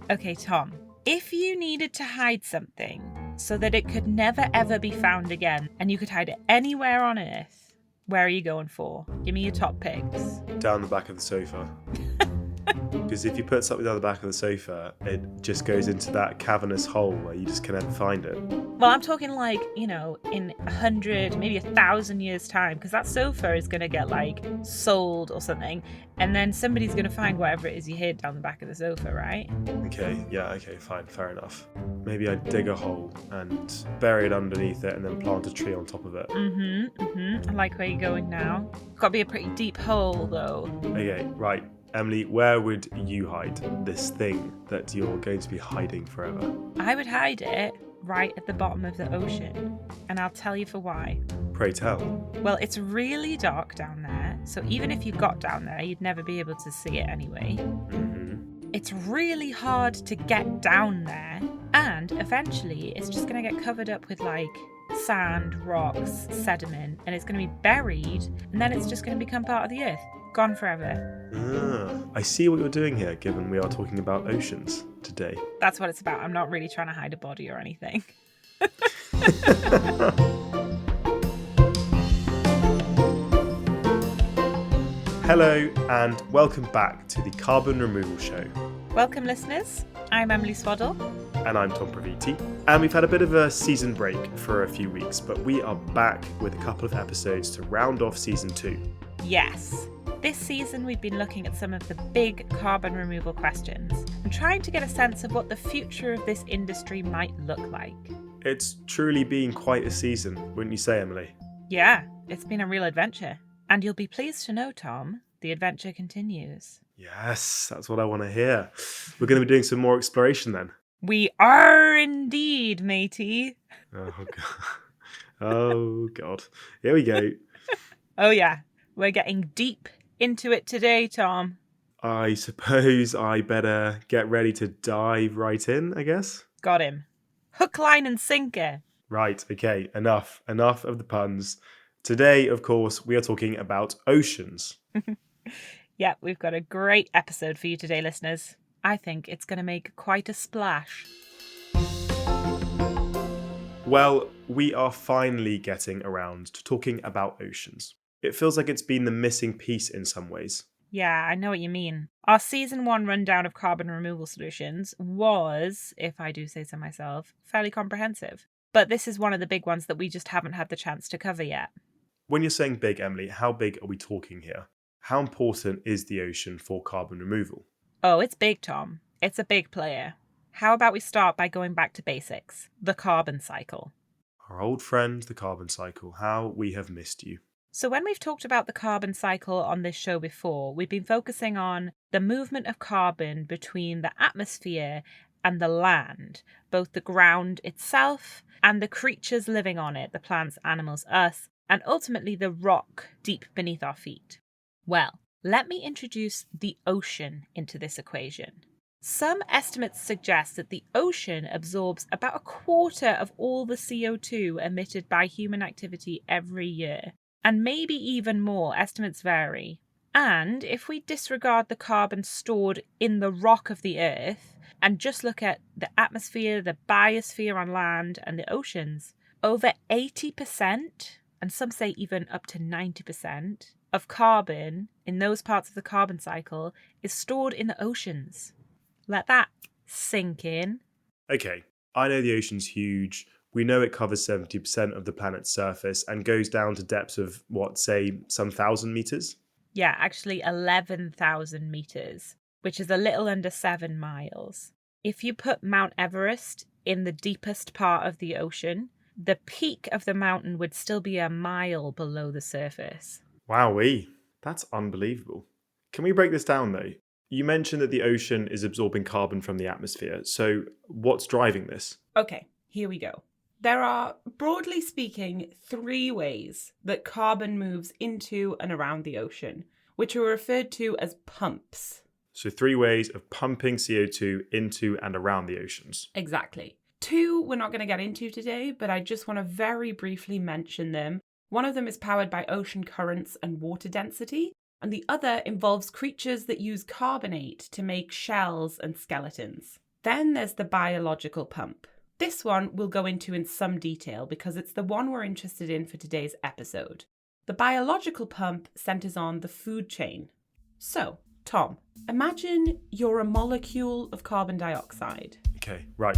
Okay, Tom, if you needed to hide something so that it could never ever be found again and you could hide it anywhere on Earth, where are you going for? Give me your top picks. Down the back of the sofa. Because if you put something down the back of the sofa, it just goes into that cavernous hole where you just can never find it. Well, I'm talking like, in 100, maybe 1,000 years' time, because that sofa is going to get sold or something, and then somebody's going to find whatever it is you hid down the back of the sofa, right? Okay, fine, fair enough. Maybe I'd dig a hole and bury it underneath it and then plant a tree on top of it. I like where you're going now. Got to be a pretty deep hole, though. Okay, right. Emily, where would you hide this thing that you're going to be hiding forever? I would hide it right at the bottom of the ocean, and I'll tell you for why. Pray tell. Well, it's really dark down there, so even if you got down there, you'd never be able to see it anyway. It's really hard to get down there, and eventually it's just going to get covered up with sand, rocks, sediment, and it's going to be buried, and then it's just going to become part of the earth. Gone forever. I see what you're doing here, given we are talking about oceans today. That's what it's about. I'm not really trying to hide a body or anything. Hello, and welcome back to the Carbon Removal Show. Welcome, listeners. I'm Emily Swaddle. And I'm Tom Praviti. And we've had a bit of a season break for a few weeks, but we are back with a couple of episodes to round off season 2. Yes. This season, we've been looking at some of the big carbon removal questions and trying to get a sense of what the future of this industry might look like. It's truly been quite a season, wouldn't you say, Emily? Yeah, it's been a real adventure. And you'll be pleased to know, Tom, the adventure continues. Yes, that's what I want to hear. We're going to be doing some more exploration then. We are indeed, matey. Oh, God. Oh, God. Here we go. Oh, yeah. We're getting deep into it today, Tom. I suppose I better get ready to dive right in, I guess. Got him. Hook, line, and sinker. Right, okay, enough of the puns. Today, of course, we are talking about oceans. Yeah, we've got a great episode for you today, listeners. I think it's going to make quite a splash. Well, we are finally getting around to talking about oceans. It feels like it's been the missing piece in some ways. Yeah, I know what you mean. Our season 1 rundown of carbon removal solutions was, if I do say so myself, fairly comprehensive. But this is one of the big ones that we just haven't had the chance to cover yet. When you're saying big, Emily, how big are we talking here? How important is the ocean for carbon removal? Oh, it's big, Tom. It's a big player. How about we start by going back to basics? The carbon cycle. Our old friend, the carbon cycle. How we have missed you. So when we've talked about the carbon cycle on this show before, we've been focusing on the movement of carbon between the atmosphere and the land, both the ground itself and the creatures living on it, the plants, animals, us, and ultimately the rock deep beneath our feet. Well, let me introduce the ocean into this equation. Some estimates suggest that the ocean absorbs about a quarter of all the CO2 emitted by human activity every year. And maybe even more, estimates vary. And if we disregard the carbon stored in the rock of the Earth and just look at the atmosphere, the biosphere on land, and the oceans, over 80%, and some say even up to 90%, of carbon in those parts of the carbon cycle is stored in the oceans. Let that sink in. Okay, I know the ocean's huge. We know it covers 70% of the planet's surface and goes down to depths of, say, some 1,000 meters? Yeah, actually 11,000 meters, which is a little under 7 miles. If you put Mount Everest in the deepest part of the ocean, the peak of the mountain would still be a mile below the surface. Wowee, that's unbelievable. Can we break this down though? You mentioned that the ocean is absorbing carbon from the atmosphere, so what's driving this? Okay, here we go. There are, broadly speaking, 3 ways that carbon moves into and around the ocean, which are referred to as pumps. So 3 ways of pumping CO2 into and around the oceans. Exactly. 2 we're not going to get into today, but I just want to very briefly mention them. One of them is powered by ocean currents and water density. and the other involves creatures that use carbonate to make shells and skeletons. Then there's the biological pump. This one we'll go into in some detail because it's the one we're interested in for today's episode. The biological pump centers on the food chain. So, Tom, imagine you're a molecule of carbon dioxide. Okay, right.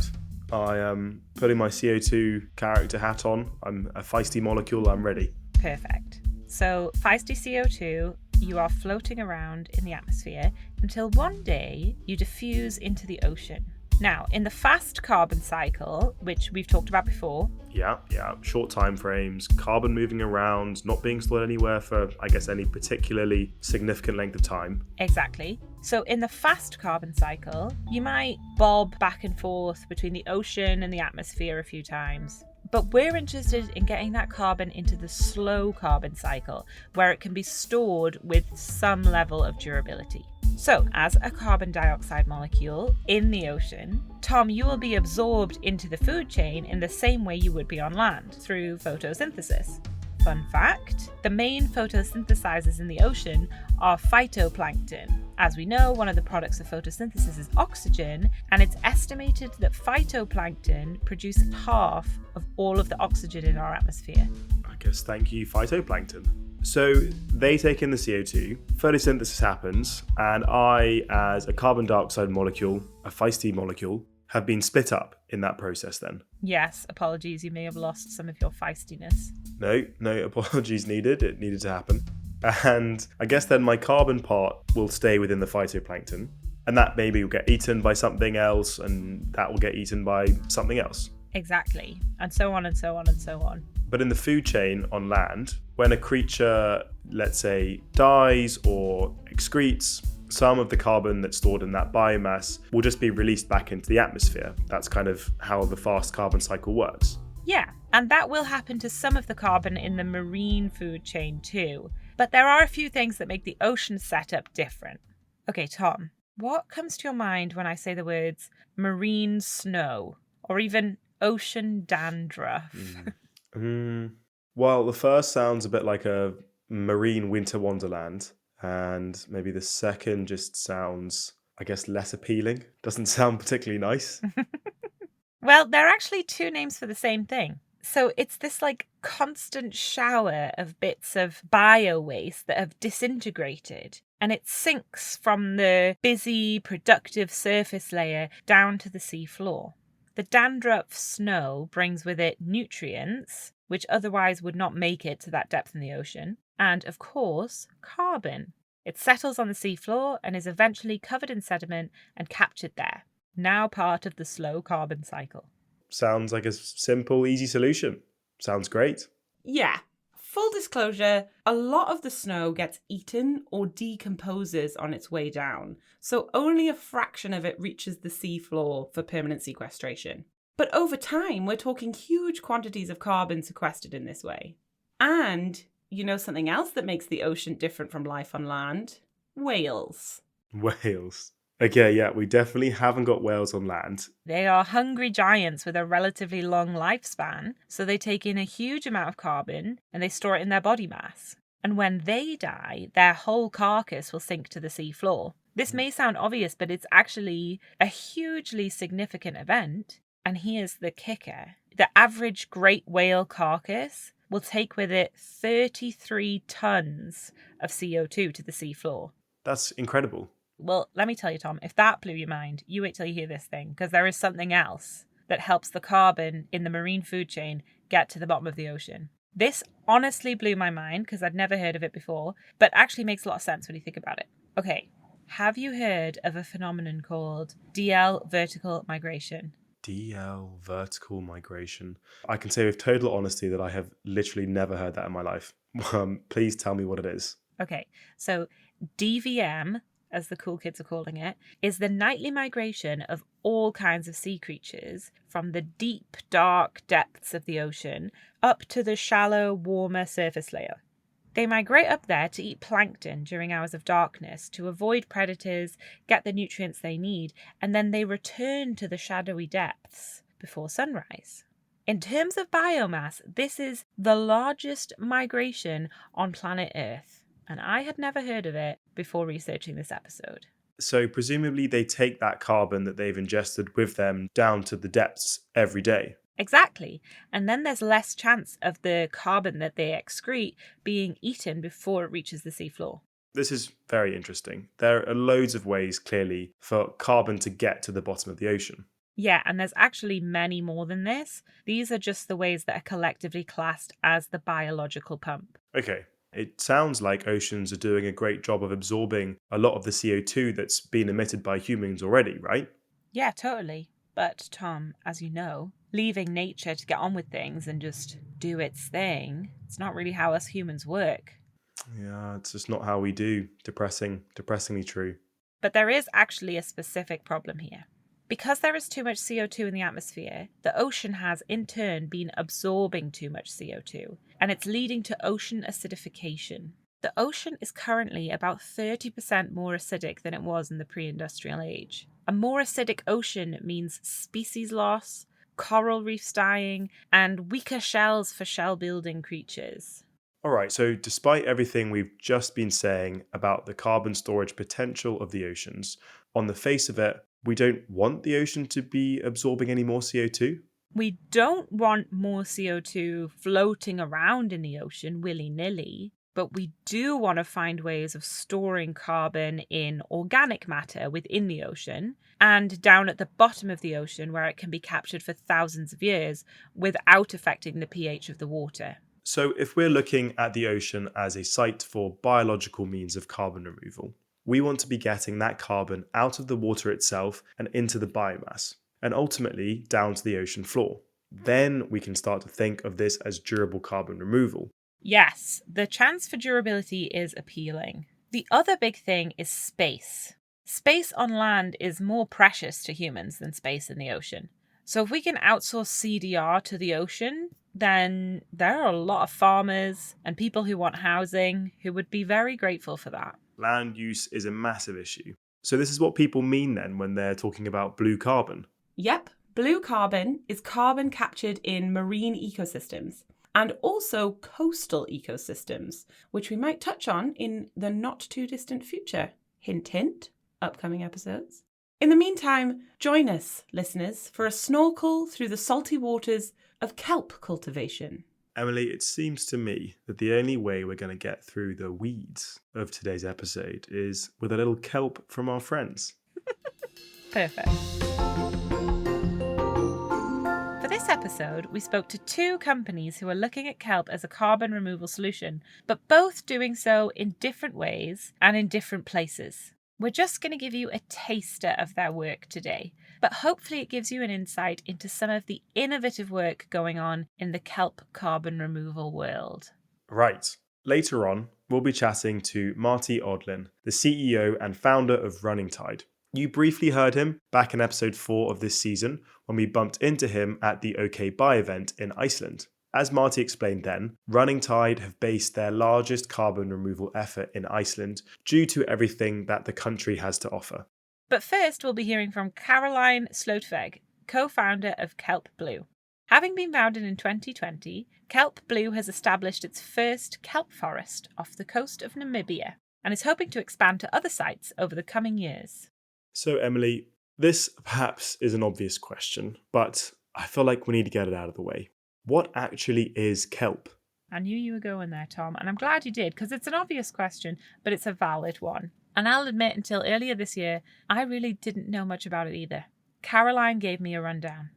I am putting my CO2 character hat on. I'm a feisty molecule. I'm ready. Perfect. So, feisty CO2, you are floating around in the atmosphere until one day you diffuse into the ocean. Now, in the fast carbon cycle, which we've talked about before. Yeah. Short time frames, carbon moving around, not being stored anywhere for, I guess, any particularly significant length of time. Exactly. So in the fast carbon cycle, you might bob back and forth between the ocean and the atmosphere a few times. But we're interested in getting that carbon into the slow carbon cycle, where it can be stored with some level of durability. So, as a carbon dioxide molecule in the ocean, Tom, you will be absorbed into the food chain in the same way you would be on land, through photosynthesis. Fun fact, the main photosynthesizers in the ocean are phytoplankton. As we know, one of the products of photosynthesis is oxygen, and it's estimated that phytoplankton produce half of all of the oxygen in our atmosphere. I guess thank you, phytoplankton. So they take in the CO2, photosynthesis happens, and I, as a carbon dioxide molecule, a feisty molecule, have been split up in that process then. Yes, apologies, you may have lost some of your feistiness. No apologies needed. It needed to happen. And I guess then my carbon part will stay within the phytoplankton, and that maybe will get eaten by something else, and that will get eaten by something else. Exactly, and so on and so on and so on. But in the food chain on land, when a creature, let's say, dies or excretes, some of the carbon that's stored in that biomass will just be released back into the atmosphere. That's kind of how the fast carbon cycle works. Yeah, and that will happen to some of the carbon in the marine food chain too. But there are a few things that make the ocean setup different. Okay, Tom, what comes to your mind when I say the words marine snow or even ocean dandruff? Well, the first sounds a bit like a marine winter wonderland, and maybe the second just sounds, I guess, less appealing. Doesn't sound particularly nice. Well, there are actually two names for the same thing. So it's this like constant shower of bits of bio waste that have disintegrated, and it sinks from the busy, productive surface layer down to the sea floor. The dandruff snow brings with it nutrients, which otherwise would not make it to that depth in the ocean, and of course, carbon. It settles on the sea floor and is eventually covered in sediment and captured there, now part of the slow carbon cycle. Sounds like a simple, easy solution. Sounds great. Yeah. Full disclosure, a lot of the snow gets eaten or decomposes on its way down, so only a fraction of it reaches the sea floor for permanent sequestration. But over time, we're talking huge quantities of carbon sequestered in this way. And you know something else that makes the ocean different from life on land? Whales. Whales. Okay, yeah, we definitely haven't got whales on land. They are hungry giants with a relatively long lifespan, so they take in a huge amount of carbon and they store it in their body mass. And when they die, their whole carcass will sink to the sea floor. This may sound obvious, but it's actually a hugely significant event. And here's the kicker. The average great whale carcass will take with it 33 tons of CO2 to the sea floor. That's incredible. Well, let me tell you, Tom, if that blew your mind, you wait till you hear this thing, because there is something else that helps the carbon in the marine food chain get to the bottom of the ocean. This honestly blew my mind because I'd never heard of it before, but actually makes a lot of sense when you think about it. Okay, have you heard of a phenomenon called DL vertical migration? DL vertical migration. I can say with total honesty that I have literally never heard that in my life. Please tell me what it is. Okay, so DVM, as the cool kids are calling it, is the nightly migration of all kinds of sea creatures from the deep, dark depths of the ocean up to the shallow, warmer surface layer. They migrate up there to eat plankton during hours of darkness to avoid predators, get the nutrients they need, and then they return to the shadowy depths before sunrise. In terms of biomass, this is the largest migration on planet Earth. And I had never heard of it before researching this episode. So presumably they take that carbon that they've ingested with them down to the depths every day. Exactly. And then there's less chance of the carbon that they excrete being eaten before it reaches the seafloor. This is very interesting. There are loads of ways, clearly, for carbon to get to the bottom of the ocean. Yeah, and there's actually many more than this. These are just the ways that are collectively classed as the biological pump. Okay, it sounds like oceans are doing a great job of absorbing a lot of the CO2 that's been emitted by humans already, right? Yeah, totally. But, Tom, as you know, leaving nature to get on with things and just do its thing, it's not really how us humans work. Yeah, it's just not how we do. Depressingly true. But there is actually a specific problem here. Because there is too much CO2 in the atmosphere, the ocean has in turn been absorbing too much CO2, and it's leading to ocean acidification. The ocean is currently about 30% more acidic than it was in the pre-industrial age. A more acidic ocean means species loss, coral reefs dying, and weaker shells for shell-building creatures. All right, so despite everything we've just been saying about the carbon storage potential of the oceans, on the face of it, we don't want the ocean to be absorbing any more CO2. We don't want more CO2 floating around in the ocean willy-nilly, but we do want to find ways of storing carbon in organic matter within the ocean and down at the bottom of the ocean where it can be captured for thousands of years without affecting the pH of the water. So, if we're looking at the ocean as a site for biological means of carbon removal, we want to be getting that carbon out of the water itself and into the biomass, and ultimately down to the ocean floor. Then we can start to think of this as durable carbon removal. Yes, the chance for durability is appealing. The other big thing is space. Space on land is more precious to humans than space in the ocean. So if we can outsource CDR to the ocean, then there are a lot of farmers and people who want housing who would be very grateful for that. Land use is a massive issue. So, this is what people mean then when they're talking about blue carbon. Yep, blue carbon is carbon captured in marine ecosystems and also coastal ecosystems, which we might touch on in the not too distant future. Hint, hint, upcoming episodes. In the meantime, join us, listeners, for a snorkel through the salty waters of kelp cultivation. Emily, it seems to me that the only way we're going to get through the weeds of today's episode is with a little kelp from our friends. Perfect. For this episode, we spoke to two companies who are looking at kelp as a carbon removal solution, but both doing so in different ways and in different places. We're just going to give you a taster of their work today, but hopefully it gives you an insight into some of the innovative work going on in the kelp carbon removal world. Right. Later on, we'll be chatting to Marty Odlin, the CEO and founder of Running Tide. You briefly heard him back in episode 4 of this season when we bumped into him at the OK Bye event in Iceland. As Marty explained then, Running Tide have based their largest carbon removal effort in Iceland due to everything that the country has to offer. But first, we'll be hearing from Caroline Slotveg, co-founder of Kelp Blue. Having been founded in 2020, Kelp Blue has established its first kelp forest off the coast of Namibia and is hoping to expand to other sites over the coming years. So, Emily, this perhaps is an obvious question, but I feel like we need to get it out of the way. What actually is kelp? I knew you were going there, Tom, and I'm glad you did, because it's an obvious question, but it's a valid one. And I'll admit, until earlier this year, I really didn't know much about it either. Caroline gave me a rundown.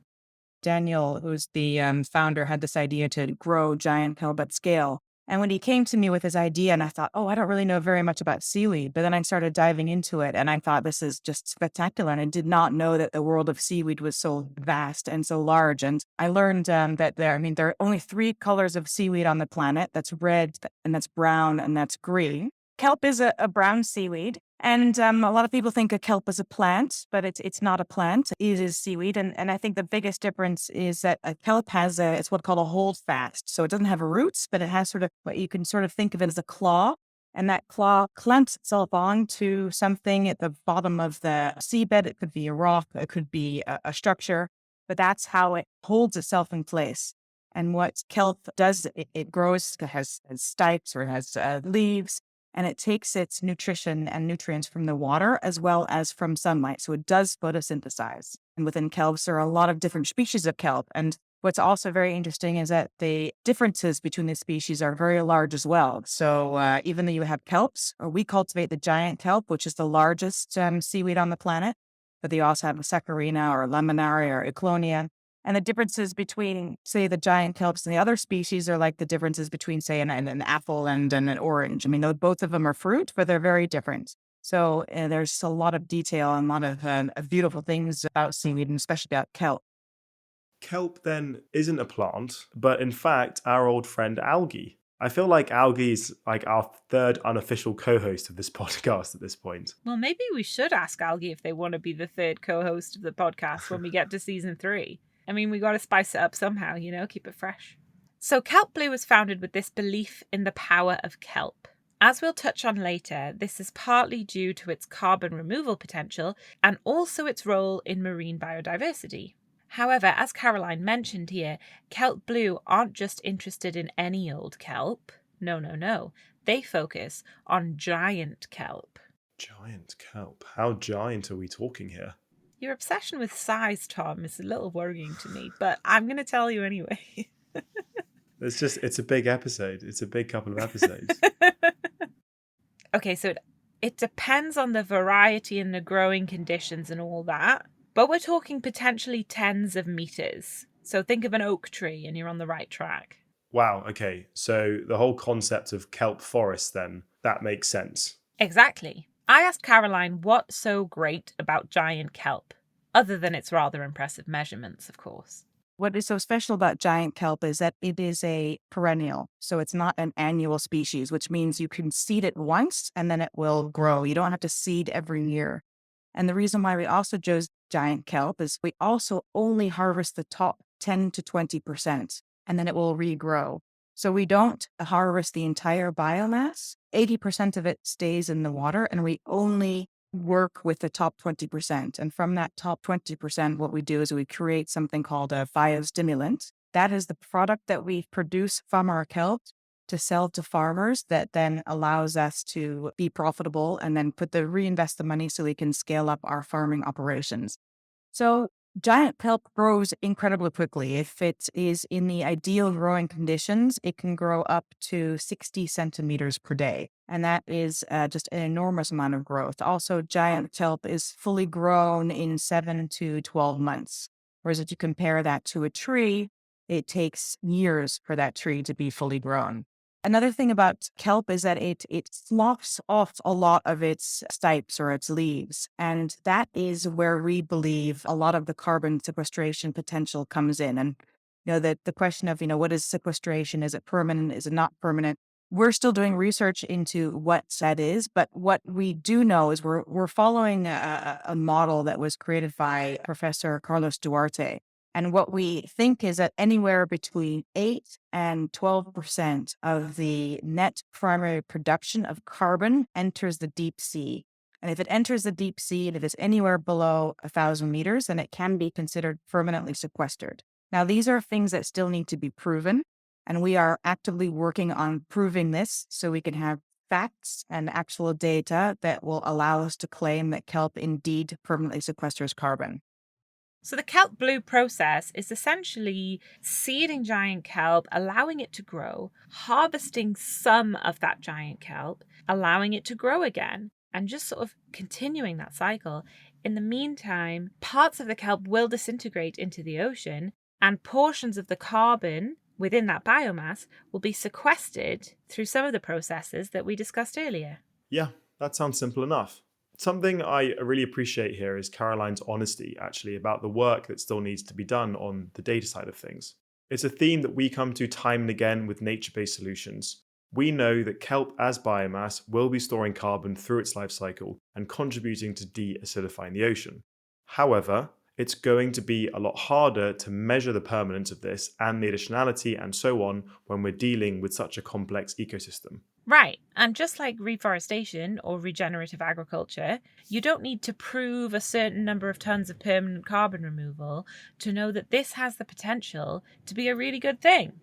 Daniel, who's the founder, had this idea to grow giant kelp at scale. And when he came to me with his idea, and I thought, oh, I don't really know very much about seaweed. But then I started diving into it, and I thought, this is just spectacular. And I did not know that the world of seaweed was so vast and so large. And I learned that there are only 3 colors of seaweed on the planet. That's red, and that's brown, and that's green. Kelp is a brown seaweed. And a lot of people think of kelp as a plant, but it's not a plant. It is seaweed. And I think the biggest difference is that a kelp has it's what's called a holdfast. So it doesn't have roots, but it has sort of what you can sort of think of it as a claw. And that claw clamps itself onto something at the bottom of the seabed. It could be a rock, it could be a structure, but that's how it holds itself in place. And what kelp does, it grows, it has stipes or it has leaves. and it takes its nutrition and nutrients from the water as well as from sunlight. So it does photosynthesize. And within kelps, there are a lot of different species of kelp. And what's also very interesting is that the differences between the species are very large as well. So even though you have kelps, or we cultivate the giant kelp, which is the largest seaweed on the planet, but they also have a saccharina or laminaria or eclonia. And the differences between, say, the giant kelps and the other species are like the differences between, say, an apple and an orange. I mean, both of them are fruit, but they're very different. So there's a lot of detail and a lot of beautiful things about seaweed, and especially about kelp. Kelp then isn't a plant, but in fact, our old friend algae. I feel like algae is like our third unofficial co-host of this podcast at this point. Well, maybe we should ask algae if they want to be the third co-host of the podcast when we get to season 3. I mean, we got to spice it up somehow, keep it fresh. So Kelp Blue was founded with this belief in the power of kelp. As we'll touch on later, this is partly due to its carbon removal potential and also its role in marine biodiversity. However, as Caroline mentioned here, Kelp Blue aren't just interested in any old kelp. No. They focus on giant kelp. Giant kelp. How giant are we talking here? Your obsession with size, Tom, is a little worrying to me, but I'm going to tell you anyway. It's a big episode. It's a big couple of episodes. Okay, so it depends on the variety and the growing conditions and all that, but we're talking potentially tens of meters. So think of an oak tree and you're on the right track. Wow, okay. So the whole concept of kelp forest then, that makes sense. Exactly. I asked Caroline what's so great about giant kelp, other than its rather impressive measurements, of course. What is so special about giant kelp is that it is a perennial. So it's not an annual species, which means you can seed it once and then it will grow. You don't have to seed every year. And the reason why we also chose giant kelp is we also only harvest the top 10 to 20%, and then it will regrow. So we don't harvest the entire biomass. 80% of it stays in the water, and we only work with the top 20%. And from that top 20%, what we do is we create something called a biostimulant. That is the product that we produce from our kelp to sell to farmers that then allows us to be profitable and then reinvest the money so we can scale up our farming operations. So giant kelp grows incredibly quickly. If it is in the ideal growing conditions, it can grow up to 60 centimeters per day. And that is just an enormous amount of growth. Also, giant kelp is fully grown in 7 to 12 months. Whereas if you compare that to a tree, it takes years for that tree to be fully grown. Another thing about kelp is that it sloughs off a lot of its stipes or its leaves. And that is where we believe a lot of the carbon sequestration potential comes in. And, the question of, what is sequestration? Is it permanent? Is it not permanent? We're still doing research into what that is. But what we do know is we're following a model that was created by Professor Carlos Duarte. And what we think is that anywhere between 8 and 12% of the net primary production of carbon enters the deep sea. And if it enters the deep sea and if it's anywhere below 1,000 meters, then it can be considered permanently sequestered. Now, these are things that still need to be proven. And we are actively working on proving this so we can have facts and actual data that will allow us to claim that kelp indeed permanently sequesters carbon. So the Kelp Blue process is essentially seeding giant kelp, allowing it to grow, harvesting some of that giant kelp, allowing it to grow again, and just sort of continuing that cycle. In the meantime, parts of the kelp will disintegrate into the ocean, and portions of the carbon within that biomass will be sequestered through some of the processes that we discussed earlier. Yeah, that sounds simple enough. Something I really appreciate here is Caroline's honesty, actually, about the work that still needs to be done on the data side of things. It's a theme that we come to time and again with nature-based solutions. We know that kelp as biomass will be storing carbon through its life cycle and contributing to de-acidifying the ocean. However, it's going to be a lot harder to measure the permanence of this and the additionality and so on when we're dealing with such a complex ecosystem. Right, and just like reforestation or regenerative agriculture, you don't need to prove a certain number of tons of permanent carbon removal to know that this has the potential to be a really good thing.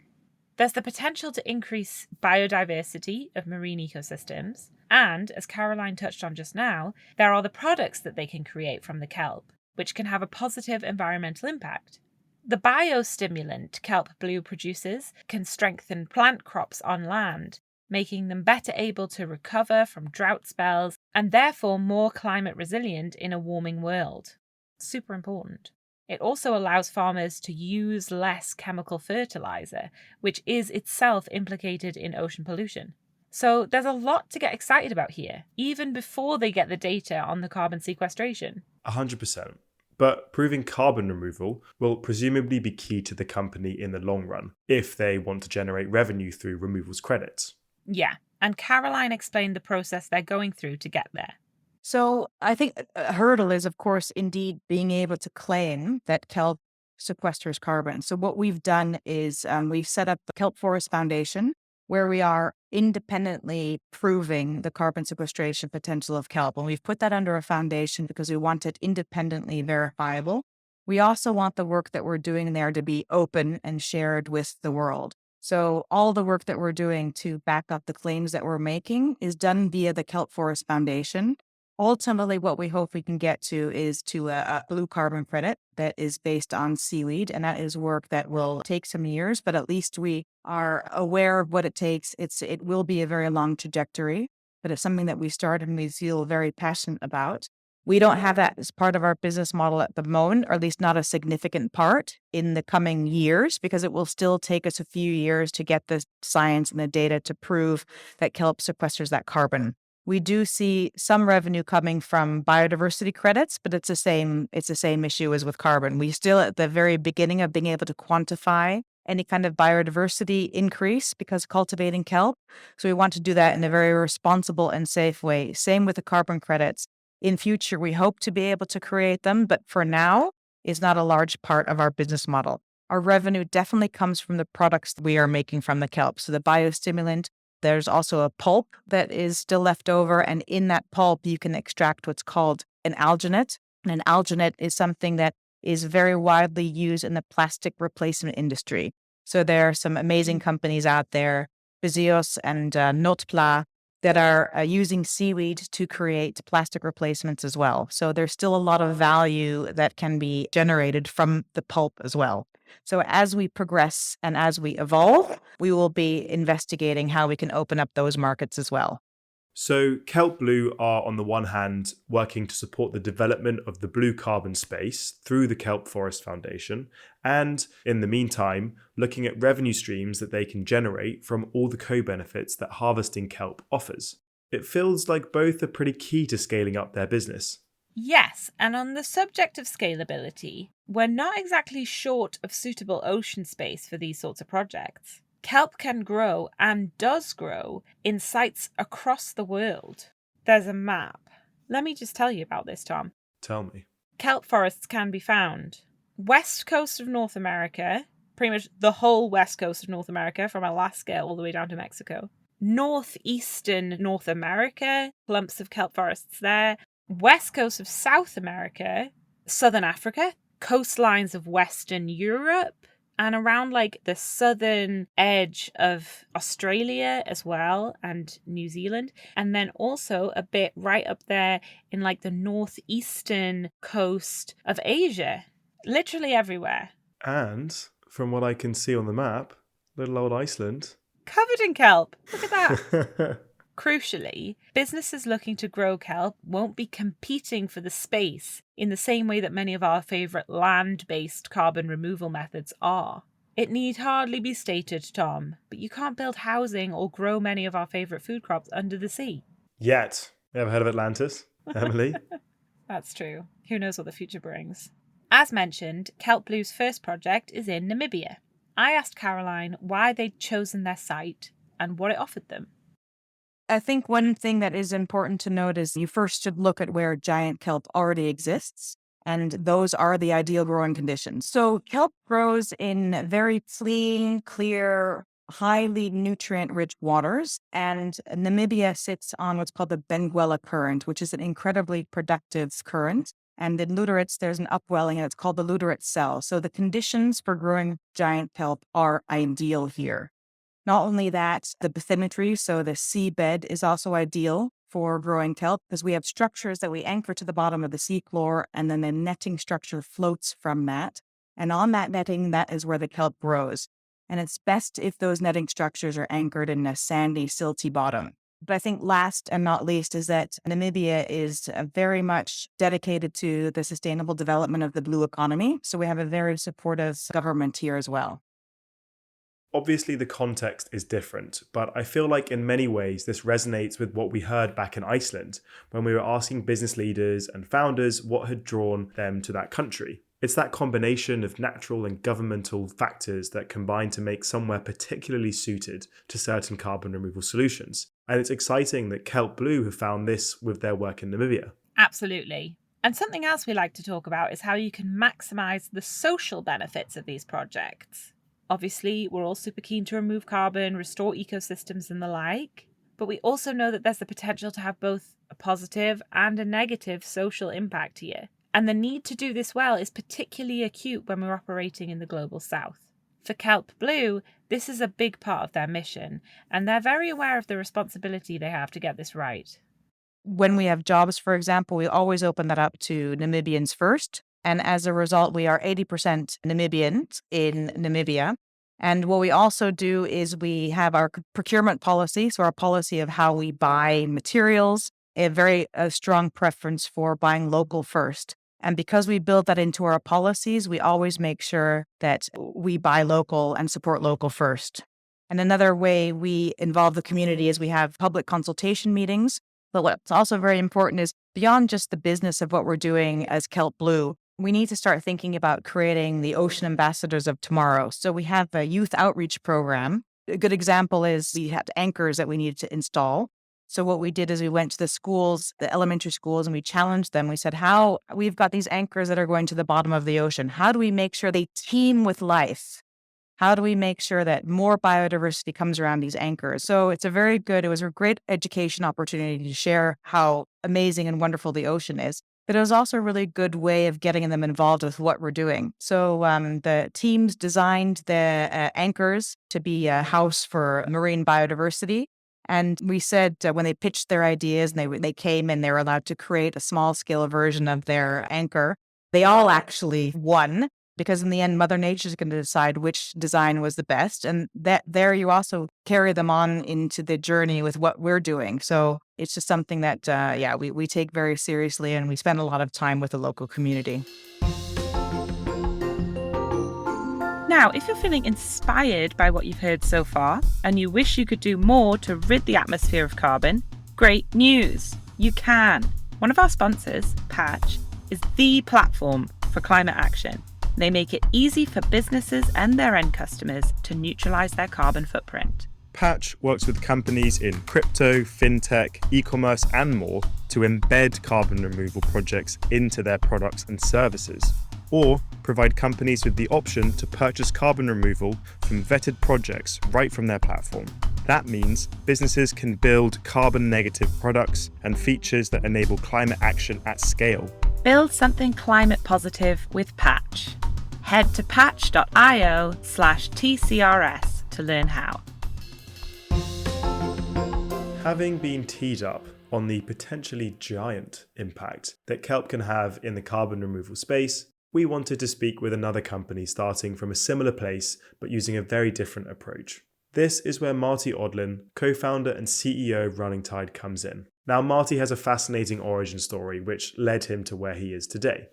There's the potential to increase biodiversity of marine ecosystems. And, as Caroline touched on just now, there are the products that they can create from the kelp, which can have a positive environmental impact. The biostimulant kelp blue produces can strengthen plant crops on land, making them better able to recover from drought spells and therefore more climate resilient in a warming world. Super important. It also allows farmers to use less chemical fertilizer, which is itself implicated in ocean pollution. So there's a lot to get excited about here, even before they get the data on the carbon sequestration. 100%. But proving carbon removal will presumably be key to the company in the long run, if they want to generate revenue through removals credits. Yeah, and Caroline explained the process they're going through to get there. So I think a hurdle is, of course, indeed being able to claim that kelp sequesters carbon. So what we've done is we've set up the Kelp Forest Foundation, where we are independently proving the carbon sequestration potential of kelp. And we've put that under a foundation because we want it independently verifiable. We also want the work that we're doing there to be open and shared with the world. So all the work that we're doing to back up the claims that we're making is done via the Kelp Forest Foundation. Ultimately, what we hope we can get to is to a blue carbon credit that is based on seaweed. And that is work that will take some years, but at least we are aware of what it takes. It will be a very long trajectory, but it's something that we started and we feel very passionate about. We don't have that as part of our business model at the moment, or at least not a significant part in the coming years, because it will still take us a few years to get the science and the data to prove that kelp sequesters that carbon. We do see some revenue coming from biodiversity credits, but it's the same issue as with carbon. We still at the very beginning of being able to quantify any kind of biodiversity increase because cultivating kelp. So we want to do that in a very responsible and safe way. Same with the carbon credits. In future, we hope to be able to create them, but for now, is not a large part of our business model. Our revenue definitely comes from the products that we are making from the kelp. So the biostimulant, there's also a pulp that is still left over, and in that pulp, you can extract what's called an alginate. And an alginate is something that is very widely used in the plastic replacement industry. So there are some amazing companies out there, Physios and Notpla, that are using seaweed to create plastic replacements as well. So there's still a lot of value that can be generated from the pulp as well. So as we progress and as we evolve, we will be investigating how we can open up those markets as well. So Kelp Blue are, on the one hand, working to support the development of the blue carbon space through the Kelp Forest Foundation, and in the meantime, looking at revenue streams that they can generate from all the co-benefits that harvesting kelp offers. It feels like both are pretty key to scaling up their business. Yes, and on the subject of scalability, we're not exactly short of suitable ocean space for these sorts of projects. Kelp can grow and does grow in sites across the world. There's a map. Let me just tell you about this, Tom. Tell me. Kelp forests can be found west coast of North America, pretty much the whole west coast of North America, from Alaska all the way down to Mexico. Northeastern North America, clumps of kelp forests there. West coast of South America, southern Africa, coastlines of Western Europe, and around like the southern edge of Australia as well, and New Zealand. And then also a bit right up there in like the northeastern coast of Asia. Literally everywhere. And from what I can see on the map, little old Iceland. Covered in kelp. Look at that. Crucially, businesses looking to grow kelp won't be competing for the space in the same way that many of our favourite land-based carbon removal methods are. It need hardly be stated, Tom, but you can't build housing or grow many of our favourite food crops under the sea. Yet. Ever heard of Atlantis, Emily? That's true. Who knows what the future brings? As mentioned, Kelp Blue's first project is in Namibia. I asked Caroline why they'd chosen their site and what it offered them. I think one thing that is important to note is you first should look at where giant kelp already exists, and those are the ideal growing conditions. So kelp grows in very clean, clear, highly nutrient-rich waters, and Namibia sits on what's called the Benguela Current, which is an incredibly productive current. And in Lüderitz, there's an upwelling, and it's called the Lüderitz Cell. So the conditions for growing giant kelp are ideal here. Not only that, the bathymetry, so the seabed, is also ideal for growing kelp because we have structures that we anchor to the bottom of the seafloor, and then the netting structure floats from that. And on that netting, that is where the kelp grows. And it's best if those netting structures are anchored in a sandy, silty bottom. But I think last and not least is that Namibia is very much dedicated to the sustainable development of the blue economy. So we have a very supportive government here as well. Obviously, the context is different, but I feel like in many ways this resonates with what we heard back in Iceland when we were asking business leaders and founders what had drawn them to that country. It's that combination of natural and governmental factors that combine to make somewhere particularly suited to certain carbon removal solutions. And it's exciting that Kelp Blue have found this with their work in Namibia. Absolutely. And something else we like to talk about is how you can maximize the social benefits of these projects. Obviously, we're all super keen to remove carbon, restore ecosystems and the like, but we also know that there's the potential to have both a positive and a negative social impact here. And the need to do this well is particularly acute when we're operating in the global south. For Kelp Blue, this is a big part of their mission, and they're very aware of the responsibility they have to get this right. When we have jobs, for example, we always open that up to Namibians first. And as a result, we are 80% Namibians in Namibia. And what we also do is we have our procurement policy, so our policy of how we buy materials, a very strong preference for buying local first. And because we build that into our policies, we always make sure that we buy local and support local first. And another way we involve the community is we have public consultation meetings. But what's also very important is beyond just the business of what we're doing as Kelp Blue, we need to start thinking about creating the ocean ambassadors of tomorrow. So we have a youth outreach program. A good example is we had anchors that we needed to install. So what we did is we went to the schools, the elementary schools, and we challenged them. We said, how we've got these anchors that are going to the bottom of the ocean. How do we make sure they team with life? How do we make sure that more biodiversity comes around these anchors? So it was a great education opportunity to share how amazing and wonderful the ocean is. But it was also a really good way of getting them involved with what we're doing. So the teams designed the anchors to be a house for marine biodiversity. And we said when they pitched their ideas and they came and they were allowed to create a small scale version of their anchor, they all actually won. Because in the end, Mother Nature is going to decide which design was the best. And that there you also carry them on into the journey with what we're doing. So it's just something that, we take very seriously, and we spend a lot of time with the local community. Now, if you're feeling inspired by what you've heard so far, and you wish you could do more to rid the atmosphere of carbon, great news! You can. One of our sponsors, Patch, is the platform for climate action. They make it easy for businesses and their end customers to neutralize their carbon footprint. Patch works with companies in crypto, fintech, e-commerce, and more to embed carbon removal projects into their products and services, or provide companies with the option to purchase carbon removal from vetted projects right from their platform. That means businesses can build carbon negative products and features that enable climate action at scale. Build something climate positive with Patch. Head to patch.io/TCRS to learn how. Having been teed up on the potentially giant impact that kelp can have in the carbon removal space, we wanted to speak with another company starting from a similar place but using a very different approach. This is where Marty Odlin, co-founder and CEO of Running Tide, comes in. Now, Marty has a fascinating origin story which led him to where he is today.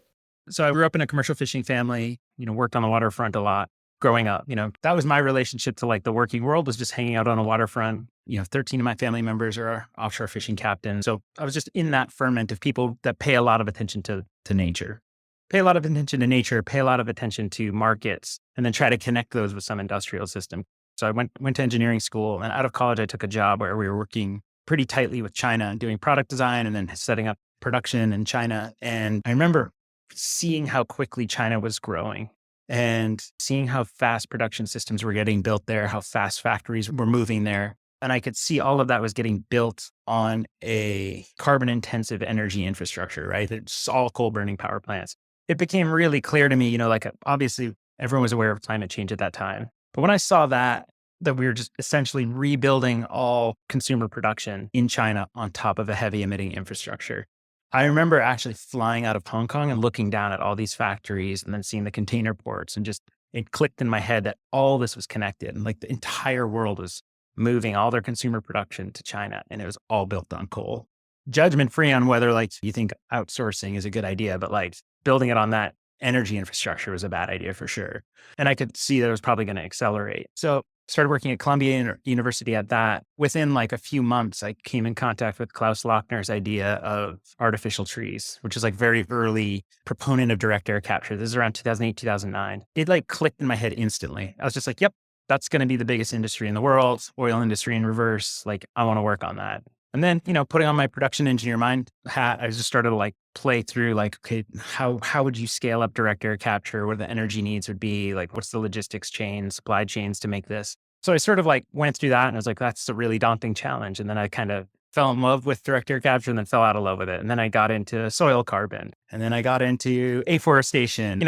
So I grew up in a commercial fishing family, worked on the waterfront a lot growing up. That was my relationship to the working world, was just hanging out on a waterfront. 13 of my family members are offshore fishing captains. So I was just in that ferment of people that pay a lot of attention to nature, pay a lot of attention to nature, pay a lot of attention to markets, and then try to connect those with some industrial system. So I went to engineering school, and out of college, I took a job where we were working pretty tightly with China and doing product design and then setting up production in China. And I remember seeing how quickly China was growing and seeing how fast production systems were getting built there, how fast factories were moving there. And I could see all of that was getting built on a carbon intensive energy infrastructure, right? It's all coal burning power plants. It became really clear to me, obviously everyone was aware of climate change at that time. But when I saw that, that we were just essentially rebuilding all consumer production in China on top of a heavy emitting infrastructure. I remember actually flying out of Hong Kong and looking down at all these factories and then seeing the container ports, and just it clicked in my head that all this was connected, and like the entire world was moving all their consumer production to China, and it was all built on coal. Judgment free on whether like you think outsourcing is a good idea, but like building it on that energy infrastructure was a bad idea for sure. And I could see that it was probably going to accelerate. So started working at Columbia University at that. Within like a few months, I came in contact with Klaus Lochner's idea of artificial trees, which is like very early proponent of direct air capture. This is around 2008, 2009. It like clicked in my head instantly. I was just like, yep, that's going to be the biggest industry in the world, oil industry in reverse. Like, I want to work on that. And then, putting on my production engineer mind hat, I just started to like play through like, okay, how would you scale up direct air capture? What the energy needs would be? Like, what's the logistics chain, supply chains to make this? So I sort of like went through that and I was like, that's a really daunting challenge. And then I kind of fell in love with direct air capture and then fell out of love with it. And then I got into soil carbon, and then I got into afforestation.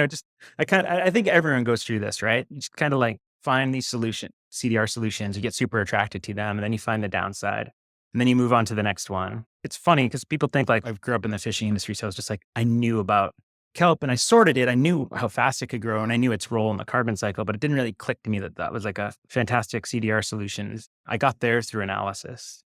I think everyone goes through this, right? You just kind of like find these CDR solutions, you get super attracted to them, and then you find the downside. And then you move on to the next one. It's funny because people think like I grew up in the fishing industry. So I was just like, I knew about kelp and I sorted it. I knew how fast it could grow and I knew its role in the carbon cycle, but it didn't really click to me that that was like a fantastic CDR solution. I got there through analysis.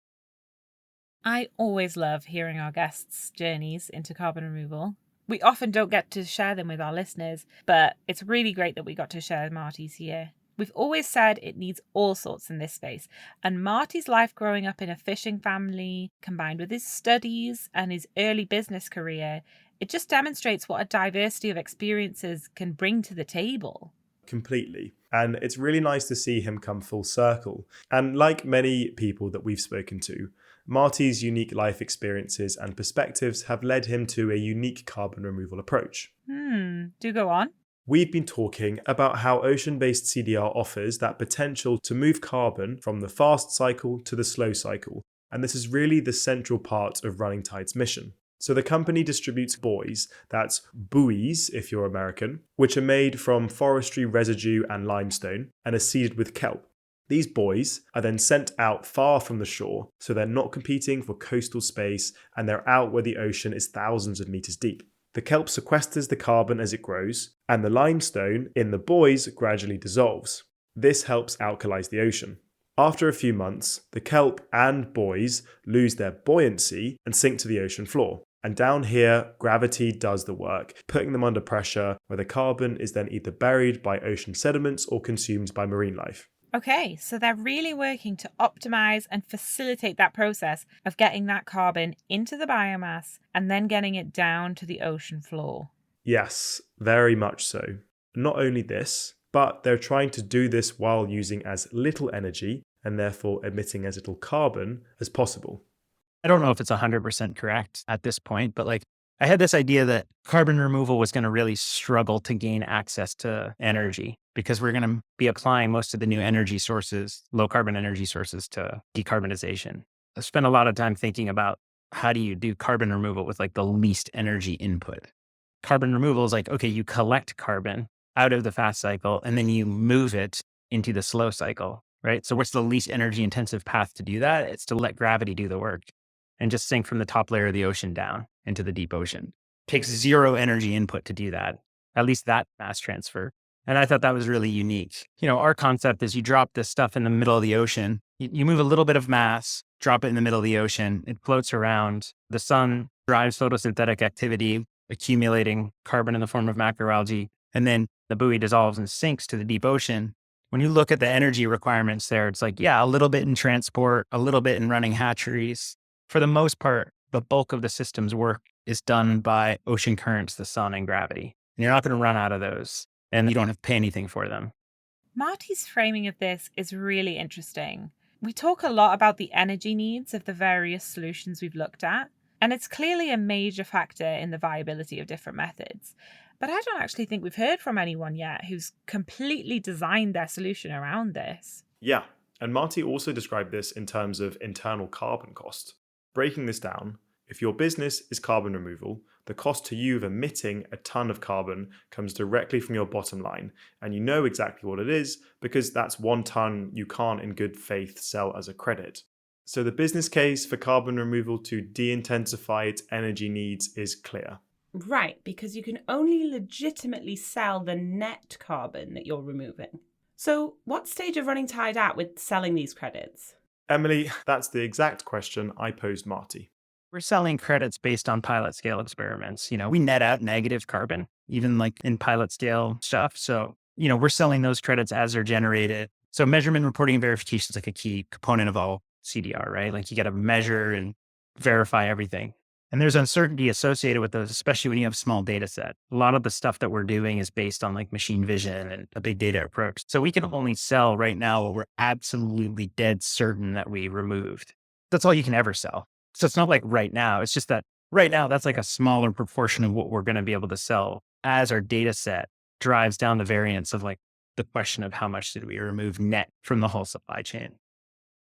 I always love hearing our guests' journeys into carbon removal. We often don't get to share them with our listeners, but it's really great that we got to share Marty's here. We've always said it needs all sorts in this space, and Marty's life growing up in a fishing family, combined with his studies and his early business career, it just demonstrates what a diversity of experiences can bring to the table. Completely. And it's really nice to see him come full circle. And like many people that we've spoken to, Marty's unique life experiences and perspectives have led him to a unique carbon removal approach. Do go on. We've been talking about how ocean-based CDR offers that potential to move carbon from the fast cycle to the slow cycle. And this is really the central part of Running Tide's mission. So the company distributes buoys, that's buoys if you're American, which are made from forestry residue and limestone and are seeded with kelp. These buoys are then sent out far from the shore, so they're not competing for coastal space and they're out where the ocean is thousands of meters deep. The kelp sequesters the carbon as it grows, and the limestone in the buoys gradually dissolves. This helps alkalize the ocean. After a few months, the kelp and buoys lose their buoyancy and sink to the ocean floor. And down here, gravity does the work, putting them under pressure, where the carbon is then either buried by ocean sediments or consumed by marine life. Okay, so they're really working to optimize and facilitate that process of getting that carbon into the biomass and then getting it down to the ocean floor. Yes, very much so. Not only this, but they're trying to do this while using as little energy and therefore emitting as little carbon as possible. I don't know if it's 100% correct at this point, but like I had this idea that carbon removal was going to really struggle to gain access to energy because we're going to be applying most of the new energy sources, low carbon energy sources, to decarbonization. I spent a lot of time thinking about how do you do carbon removal with like the least energy input. Carbon removal is like, okay, you collect carbon out of the fast cycle and then you move it into the slow cycle, right? So what's the least energy intensive path to do that? It's to let gravity do the work and just sink from the top layer of the ocean down into the deep ocean. Takes zero energy input to do that, at least that mass transfer. And I thought that was really unique. Our concept is you drop this stuff in the middle of the ocean, you move a little bit of mass, drop it in the middle of the ocean, it floats around. The sun drives photosynthetic activity, accumulating carbon in the form of macroalgae, and then the buoy dissolves and sinks to the deep ocean. When you look at the energy requirements there, it's like, yeah, a little bit in transport, a little bit in running hatcheries. For the most part, the bulk of the system's work is done by ocean currents, the sun, and gravity. And you're not going to run out of those, and you don't have to pay anything for them. Marty's framing of this is really interesting. We talk a lot about the energy needs of the various solutions we've looked at, and it's clearly a major factor in the viability of different methods. But I don't actually think we've heard from anyone yet who's completely designed their solution around this. Yeah, and Marty also described this in terms of internal carbon cost. Breaking this down, If your business is carbon removal, the cost to you of emitting a ton of carbon comes directly from your bottom line, and you know exactly what it is because that's 1 ton you can't in good faith sell as a credit. So the business case for carbon removal to de-intensify its energy needs is clear. Right, because you can only legitimately sell the net carbon that you're removing. So, what stage of Running Tide at with selling these credits? Emily, that's the exact question I posed Marty. We're selling credits based on pilot scale experiments. We net out negative carbon, even like in pilot scale stuff. So, we're selling those credits as they're generated. So measurement, reporting, and verification is like a key component of all CDR, right? Like you got to measure and verify everything. And there's uncertainty associated with those, especially when you have a small data set. A lot of the stuff that we're doing is based on like machine vision and a big data approach. So we can only sell right now what we're absolutely dead certain that we removed. That's all you can ever sell. So it's not like right now. It's just that right now, that's like a smaller proportion of what we're going to be able to sell as our data set drives down the variance of like the question of how much did we remove net from the whole supply chain.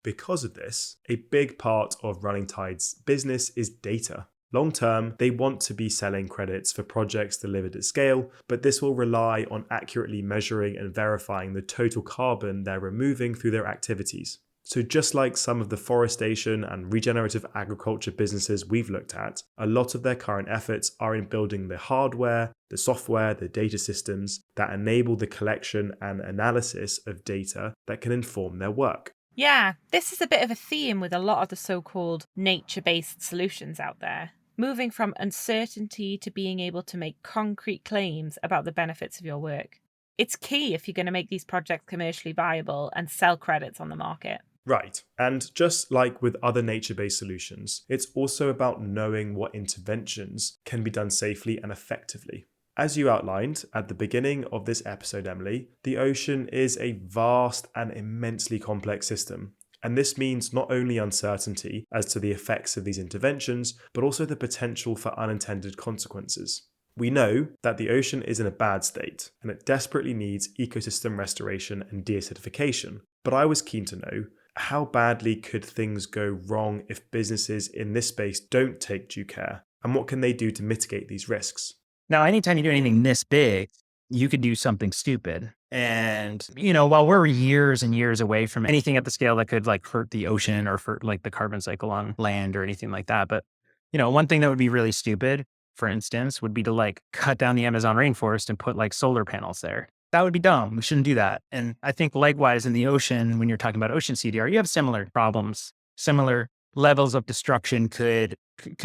Because of this, a big part of Running Tide's business is data. Long term, they want to be selling credits for projects delivered at scale, but this will rely on accurately measuring and verifying the total carbon they're removing through their activities. So just like some of the forestation and regenerative agriculture businesses we've looked at, a lot of their current efforts are in building the hardware, the software, the data systems that enable the collection and analysis of data that can inform their work. Yeah, this is a bit of a theme with a lot of the so-called nature-based solutions out there, moving from uncertainty to being able to make concrete claims about the benefits of your work. It's key if you're going to make these projects commercially viable and sell credits on the market. Right. And just like with other nature-based solutions, it's also about knowing what interventions can be done safely and effectively. As you outlined at the beginning of this episode, Emily, the ocean is a vast and immensely complex system. And this means not only uncertainty as to the effects of these interventions, but also the potential for unintended consequences. We know that the ocean is in a bad state and it desperately needs ecosystem restoration and deacidification. But I was keen to know, how badly could things go wrong if businesses in this space don't take due care? And what can they do to mitigate these risks? Now, anytime you do anything this big, you could do something stupid. And, while we're years and years away from anything at the scale that could like hurt the ocean or hurt like the carbon cycle on land or anything like that. But, one thing that would be really stupid, for instance, would be to like cut down the Amazon rainforest and put like solar panels there. That would be dumb. We shouldn't do that. And I think likewise in the ocean, when you're talking about ocean CDR, you have similar problems, similar levels of destruction could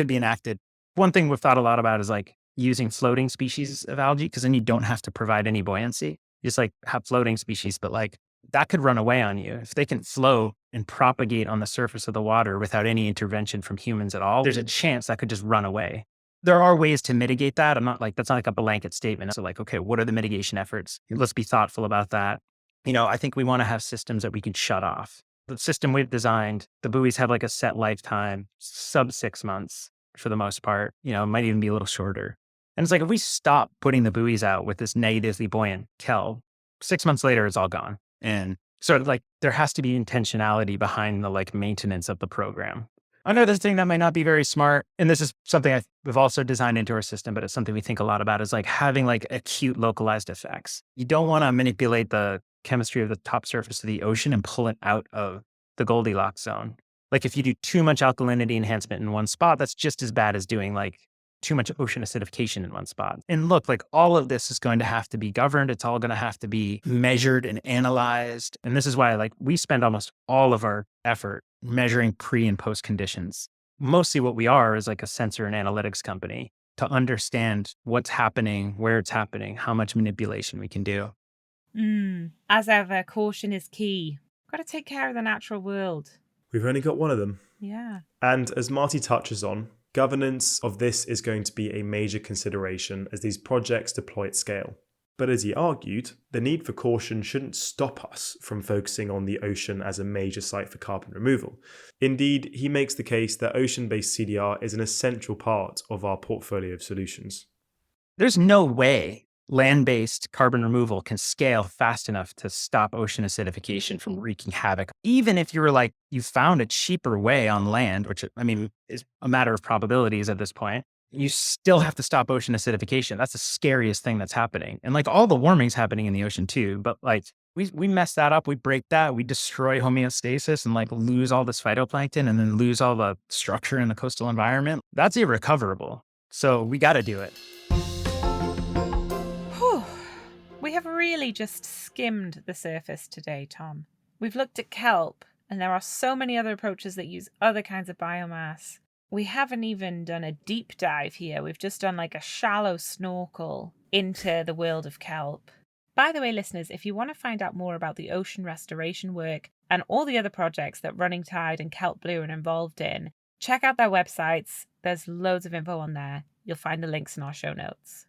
be enacted. One thing we've thought a lot about is like using floating species of algae, because then you don't have to provide any buoyancy. You just like have floating species, but like that could run away on you. If they can float and propagate on the surface of the water without any intervention from humans at all, there's a chance that could just run away. There are ways to mitigate that. That's not like a blanket statement. So like, okay, what are the mitigation efforts? Let's be thoughtful about that. I think we want to have systems that we can shut off. The system we've designed, the buoys have like a set lifetime, sub 6 months for the most part. It might even be a little shorter. And it's like, if we stop putting the buoys out with this negatively buoyant kelp, 6 months later, it's all gone. And so like, there has to be intentionality behind the like maintenance of the program. Another thing that might not be very smart, and this is something we've also designed into our system, but it's something we think a lot about, is like having like acute localized effects. You don't want to manipulate the chemistry of the top surface of the ocean and pull it out of the Goldilocks zone. Like if you do too much alkalinity enhancement in one spot, that's just as bad as doing like too much ocean acidification in one spot. And look, like all of this is going to have to be governed. It's all going to have to be measured and analyzed. And this is why like we spend almost all of our effort measuring pre and post conditions. Mostly what we are is like a sensor and analytics company to understand what's happening, where it's happening, how much manipulation we can do. As ever, caution is key. Got to take care of the natural world. We've only got one of them. Yeah. And as Marty touches on, governance of this is going to be a major consideration as these projects deploy at scale. But as he argued, the need for caution shouldn't stop us from focusing on the ocean as a major site for carbon removal. Indeed, he makes the case that ocean-based CDR is an essential part of our portfolio of solutions. There's no way land-based carbon removal can scale fast enough to stop ocean acidification from wreaking havoc. Even if you were like, you found a cheaper way on land, which I mean is a matter of probabilities at this point, you still have to stop ocean acidification. That's the scariest thing that's happening. And like all the warming's happening in the ocean too, but like we mess that up, we break that, we destroy homeostasis and like lose all this phytoplankton and then lose all the structure in the coastal environment. That's irrecoverable. So we got to do it. Whew. We have really just skimmed the surface today, Tom. We've looked at kelp, and there are so many other approaches that use other kinds of biomass. We haven't even done a deep dive here. We've just done like a shallow snorkel into the world of kelp. By the way, listeners, if you want to find out more about the ocean restoration work and all the other projects that Running Tide and Kelp Blue are involved in, check out their websites. There's loads of info on there. You'll find the links in our show notes.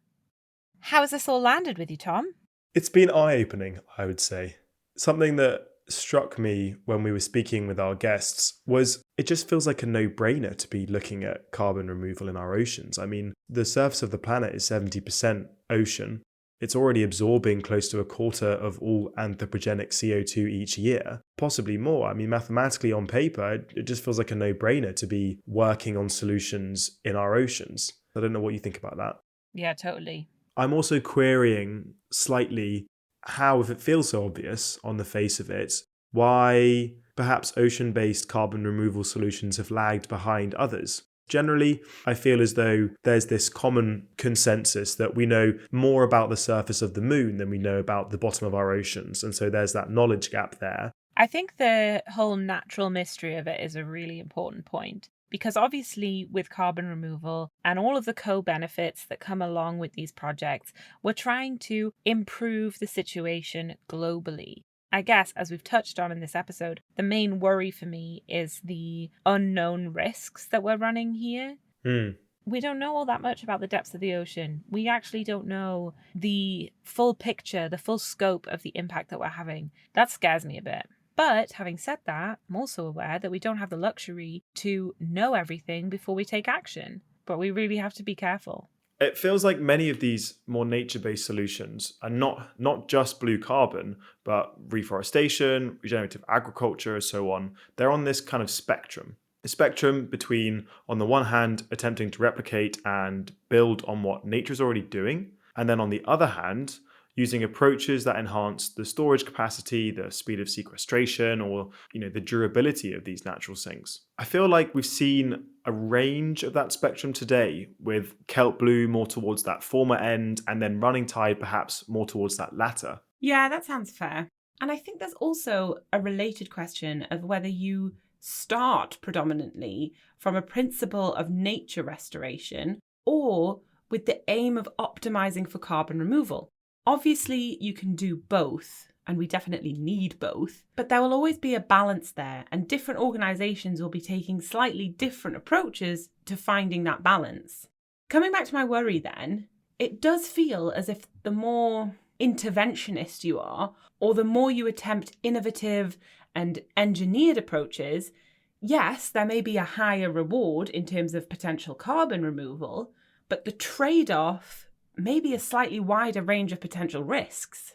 How has this all landed with you, Tom? It's been eye-opening, I would say. Something that struck me when we were speaking with our guests was it just feels like a no-brainer to be looking at carbon removal in our oceans. I mean, the surface of the planet is 70% ocean. It's already absorbing close to a quarter of all anthropogenic CO2 each year, possibly more. I mean, mathematically on paper, it just feels like a no-brainer to be working on solutions in our oceans. I don't know what you think about that. Yeah, totally. I'm also querying slightly how, if it feels so obvious on the face of it, why perhaps ocean-based carbon removal solutions have lagged behind others. Generally, I feel as though there's this common consensus that we know more about the surface of the moon than we know about the bottom of our oceans. And so there's that knowledge gap there. I think the whole natural mystery of it is a really important point. Because obviously with carbon removal and all of the co-benefits that come along with these projects, we're trying to improve the situation globally. I guess, as we've touched on in this episode, the main worry for me is the unknown risks that we're running here. We don't know all that much about the depths of the ocean. We actually don't know the full picture, the full scope of the impact that we're having. That scares me a bit. But having said that, I'm also aware that we don't have the luxury to know everything before we take action. But we really have to be careful. It feels like many of these more nature-based solutions are not just blue carbon, but reforestation, regenerative agriculture, and so on. They're on this kind of spectrum. A spectrum between, on the one hand, attempting to replicate and build on what nature is already doing, and then on the other hand, using approaches that enhance the storage capacity, the speed of sequestration, or the durability of these natural sinks. I feel like we've seen a range of that spectrum today, with kelp blue more towards that former end, and then running tide perhaps more towards that latter. Yeah, that sounds fair. And I think there's also a related question of whether you start predominantly from a principle of nature restoration or with the aim of optimizing for carbon removal. Obviously, you can do both, and we definitely need both, but there will always be a balance there, and different organisations will be taking slightly different approaches to finding that balance. Coming back to my worry then, it does feel as if the more interventionist you are, or the more you attempt innovative and engineered approaches, yes, there may be a higher reward in terms of potential carbon removal, but the trade-off maybe a slightly wider range of potential risks.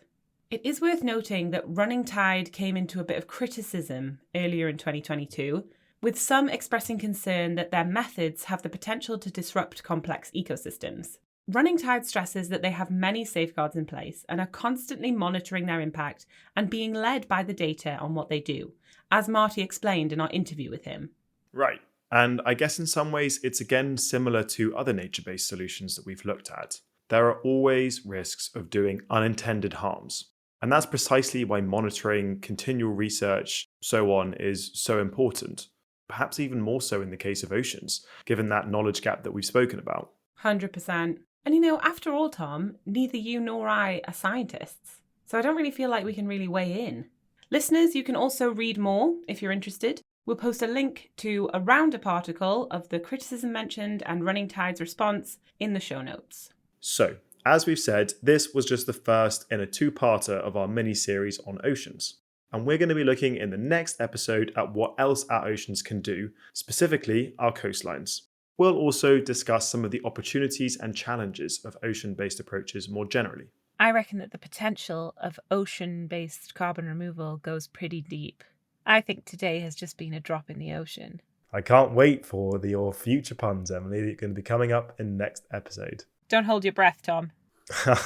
It is worth noting that Running Tide came into a bit of criticism earlier in 2022, with some expressing concern that their methods have the potential to disrupt complex ecosystems. Running Tide stresses that they have many safeguards in place and are constantly monitoring their impact and being led by the data on what they do, as Marty explained in our interview with him. Right. And I guess in some ways it's again similar to other nature-based solutions that we've looked at. There are always risks of doing unintended harms. And that's precisely why monitoring, continual research, so on, is so important. Perhaps even more so in the case of oceans, given that knowledge gap that we've spoken about. 100%. And after all, Tom, neither you nor I are scientists. So I don't really feel like we can really weigh in. Listeners, you can also read more if you're interested. We'll post a link to a roundup article of the criticism mentioned and Running Tide's response in the show notes. So, as we've said, this was just the first in a two-parter of our mini-series on oceans. And we're going to be looking in the next episode at what else our oceans can do, specifically our coastlines. We'll also discuss some of the opportunities and challenges of ocean-based approaches more generally. I reckon that the potential of ocean-based carbon removal goes pretty deep. I think today has just been a drop in the ocean. I can't wait for your future puns, Emily, that are going to be coming up in the next episode. Don't hold your breath, Tom.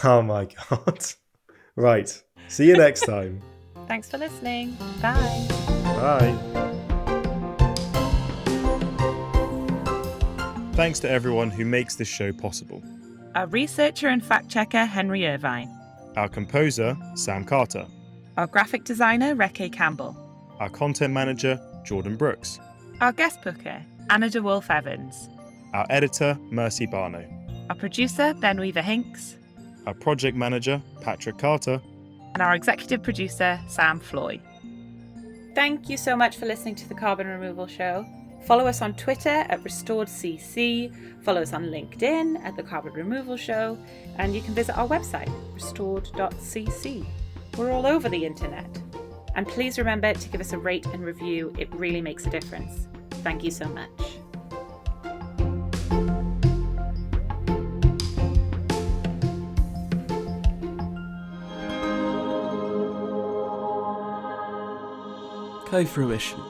Oh my God. Right. See you next time. Thanks for listening. Bye. Bye. Thanks to everyone who makes this show possible. Our researcher and fact-checker, Henry Irvine. Our composer, Sam Carter. Our graphic designer, Reke Campbell. Our content manager, Jordan Brooks. Our guest booker, Anna DeWolf Evans. Our editor, Mercy Barno. Our producer, Ben Weaver Hinks. Our project manager, Patrick Carter. And our executive producer, Sam Floyd. Thank you so much for listening to The Carbon Removal Show. Follow us on Twitter at RestoredCC, follow us on LinkedIn at The Carbon Removal Show, and you can visit our website, restored.cc. We're all over the internet. And please remember to give us a rate and review. It really makes a difference. Thank you so much. Co-fruition.